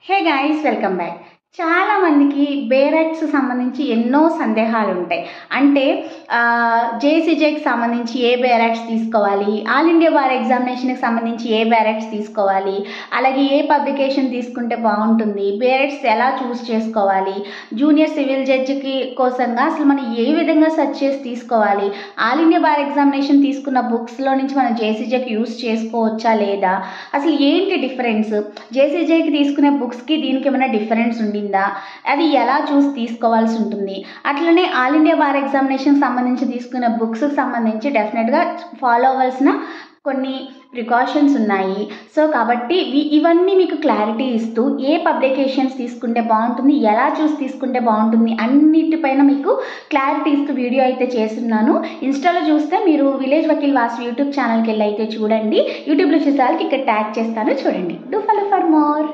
Hey guys, welcome back. చాలా మందికి బేరెట్స్ సంబంధించి ఎన్నో సందేహాలు ఉంటాయి. అంటే జేసీజేకి సంబంధించి ఏ బేరెట్స్ తీసుకోవాలి, ఆల్ ఇండియా బార్ ఎగ్జామినేషన్కి సంబంధించి ఏ బేరెట్స్ తీసుకోవాలి, అలాగే ఏ పబ్లికేషన్ తీసుకుంటే బాగుంటుంది, బేరెట్స్ ఎలా చూస్ చేసుకోవాలి, జూనియర్ సివిల్ జడ్జికి కోసంగా అసలు మనం ఏ విధంగా సెర్చ్ చేసి తీసుకోవాలి, ఆల్ ఇండియా బార్ ఎగ్జామినేషన్ తీసుకున్న బుక్స్లో నుంచి మనం జేసీజేకి యూస్ చేసుకోవచ్చా లేదా, అసలు ఏంటి డిఫరెన్స్, జేసీజేకి తీసుకునే బుక్స్కి దీనికి ఏమైనా డిఫరెన్స్ ఉండిందా, అది ఎలా చూసి తీసుకోవాల్సి ఉంటుంది, అట్లనే ఆల్ ఇండియా బార్ ఎగ్జామినేషన్కి సంబంధించి తీసుకునే బుక్స్కి సంబంధించి డెఫినెట్గా ఫాలో అవ్వాల్సిన కొన్ని ప్రికాషన్స్ ఉన్నాయి. సో కాబట్టి ఇవన్నీ మీకు క్లారిటీ ఇస్తూ ఏ పబ్లికేషన్స్ తీసుకుంటే బాగుంటుంది, ఎలా చూసి తీసుకుంటే బాగుంటుంది అన్నిటిపైన మీకు క్లారిటీ ఇస్తూ వీడియో అయితే చేస్తున్నాను. ఇన్స్టాలో చూస్తే మీరు విలేజ్ వకీల్ వాసు యూట్యూబ్ ఛానల్కి వెళ్ళి అయితే చూడండి. యూట్యూబ్లో చూసే వాళ్ళకి ఇక్కడ ట్యాగ్ చేస్తాను, చూడండి. Do follow for more.